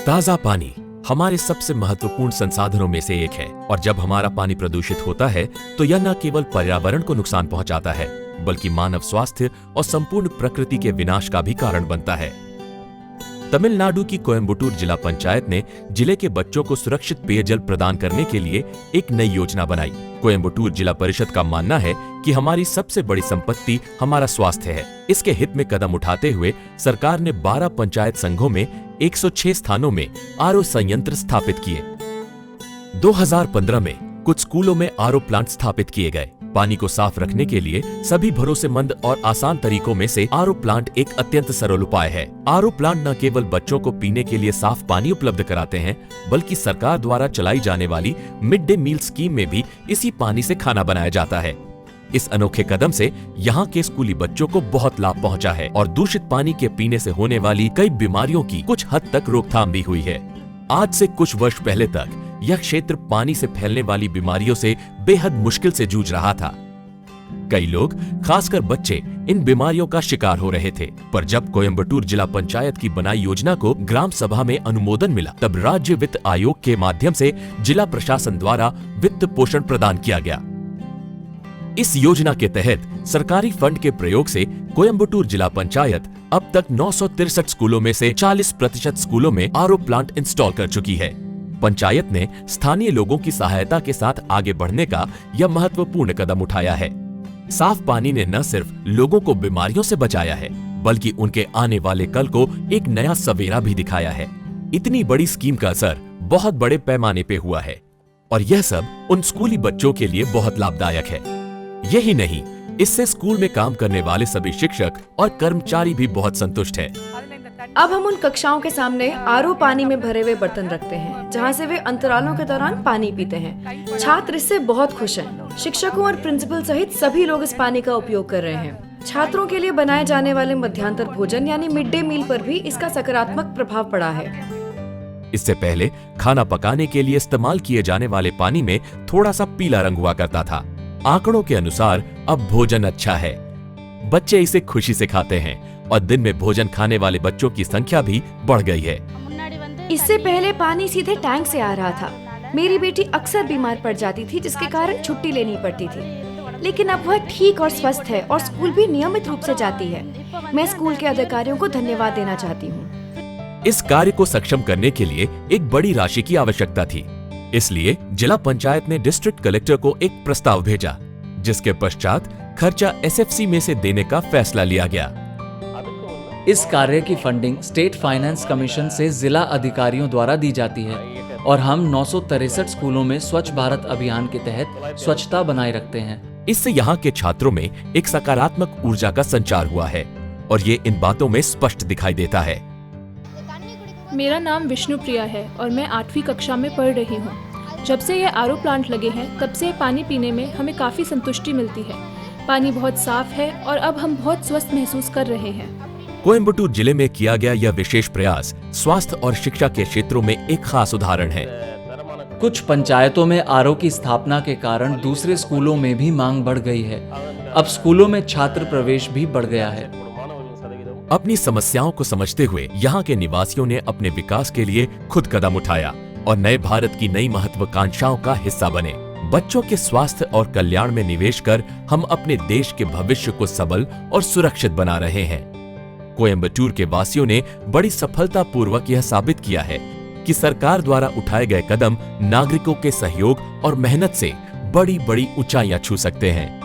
ताजा पानी हमारे सबसे महत्वपूर्ण संसाधनों में से एक है और जब हमारा पानी प्रदूषित होता है तो यह न केवल पर्यावरण को नुकसान पहुंचाता है बल्कि मानव स्वास्थ्य और संपूर्ण प्रकृति के विनाश का भी कारण बनता है। तमिलनाडु की कोयम्बटूर जिला पंचायत ने जिले के बच्चों को सुरक्षित पेयजल प्रदान करने के लिए एक नई योजना बनाई। कोयम्बटूर जिला परिषद का मानना है कि हमारी सबसे बड़ी संपत्ति हमारा स्वास्थ्य है। इसके हित में कदम उठाते हुए सरकार ने 12 पंचायत संघों में 106 स्थानों में आरओ संयंत्र स्थापित किए। 2015 में कुछ स्कूलों में आरओ प्लांट स्थापित किए गए। पानी को साफ रखने के लिए सभी भरोसेमंद और आसान तरीकों में से आरओ प्लांट एक अत्यंत सरल उपाय है। आरओ प्लांट न केवल बच्चों को पीने के लिए साफ पानी उपलब्ध कराते हैं बल्कि सरकार द्वारा चलाई जाने वाली मिड डे मील स्कीम में भी इसी पानी से खाना बनाया जाता है। इस अनोखे कदम से यहाँ के स्कूली बच्चों को बहुत लाभ पहुँचा है और दूषित पानी के पीने से होने वाली कई बीमारियों की कुछ हद तक रोकथाम भी हुई है। आज से कुछ वर्ष पहले तक यह क्षेत्र पानी से फैलने वाली बीमारियों से बेहद मुश्किल से जूझ रहा था। कई लोग, खासकर बच्चे, इन बीमारियों का शिकार हो रहे थे। पर जब कोयम्बटूर जिला पंचायत की बनाई योजना को ग्राम सभा में अनुमोदन मिला, तब राज्य वित्त आयोग के माध्यम से जिला प्रशासन द्वारा वित्त पोषण प्रदान किया गया। इस योजना के तहत सरकारी फंड के प्रयोग से कोयम्बटूर जिला पंचायत अब तक 963 स्कूलों में से 40% स्कूलों में आरओ प्लांट इंस्टॉल कर चुकी है। पंचायत ने स्थानीय लोगों की सहायता के साथ आगे बढ़ने का यह महत्वपूर्ण कदम उठाया है। साफ पानी ने न सिर्फ लोगों को बीमारियों से बचाया है बल्कि उनके आने वाले कल को एक नया सवेरा भी दिखाया है। इतनी बड़ी स्कीम का असर बहुत बड़े पैमाने पे हुआ है और यह सब उन स्कूली बच्चों के लिए बहुत लाभदायक है। यही नहीं, इससे स्कूल में काम करने वाले सभी शिक्षक और कर्मचारी भी बहुत संतुष्ट है। अब हम उन कक्षाओं के सामने आरओ पानी में भरे हुए बर्तन रखते हैं जहां से वे अंतरालों के दौरान पानी पीते हैं। छात्र इससे बहुत खुश हैं। शिक्षकों और प्रिंसिपल सहित सभी लोग इस पानी का उपयोग कर रहे हैं। छात्रों के लिए बनाए जाने वाले मध्यांतर भोजन यानी मिड डे मील पर भी इसका सकारात्मक प्रभाव पड़ा है। इससे पहले खाना पकाने के लिए इस्तेमाल किए जाने वाले पानी में थोड़ा सा पीला रंग हुआ करता था। आंकड़ों के अनुसार अब भोजन अच्छा है, बच्चे इसे खुशी से खाते हैं और दिन में भोजन खाने वाले बच्चों की संख्या भी बढ़ गई है। इससे पहले पानी सीधे टैंक से आ रहा था। मेरी बेटी अक्सर बीमार पड़ जाती थी जिसके कारण छुट्टी लेनी पड़ती थी, लेकिन अब वह ठीक और स्वस्थ है और स्कूल भी नियमित रूप से जाती है। मैं स्कूल के अधिकारियों को धन्यवाद देना चाहती हूँ। इस कार्य को सक्षम करने के लिए एक बड़ी राशि की आवश्यकता थी, इसलिए जिला पंचायत ने डिस्ट्रिक्ट कलेक्टर को एक प्रस्ताव भेजा, जिसके पश्चात खर्चा एसएफसी में से देने का फैसला लिया गया। इस कार्य की फंडिंग स्टेट फाइनेंस कमीशन से जिला अधिकारियों द्वारा दी जाती है और हम 963 स्कूलों में स्वच्छ भारत अभियान के तहत स्वच्छता बनाए रखते हैं। इससे यहाँ के छात्रों में एक सकारात्मक ऊर्जा का संचार हुआ है और ये इन बातों में स्पष्ट दिखाई देता है। मेरा नाम विष्णु प्रिया है और मैं 8वीं कक्षा में पढ़ रही हूँ। जब से ये आरओ प्लांट लगे हैं तब से पानी पीने में हमें काफी संतुष्टि मिलती है। पानी बहुत साफ है और अब हम बहुत स्वस्थ महसूस कर रहे हैं। कोयम्बटूर जिले में किया गया यह विशेष प्रयास स्वास्थ्य और शिक्षा के क्षेत्रों में एक खास उदाहरण है। कुछ पंचायतों में आरओ की स्थापना के कारण दूसरे स्कूलों में भी मांग बढ़ गई है। अब स्कूलों में छात्र प्रवेश भी बढ़ गया है। अपनी समस्याओं को समझते हुए यहाँ के निवासियों ने अपने विकास के लिए खुद कदम उठाया और नए भारत की नई महत्वाकांक्षाओं का हिस्सा बने। बच्चों के स्वास्थ्य और कल्याण में निवेश कर हम अपने देश के भविष्य को सबल और सुरक्षित बना रहे हैं। कोयम्बटूर के वासियों ने बड़ी सफलतापूर्वक यह साबित किया है कि सरकार द्वारा उठाए गए कदम नागरिकों के सहयोग और मेहनत से बड़ी बड़ी ऊंचाइयां छू सकते हैं।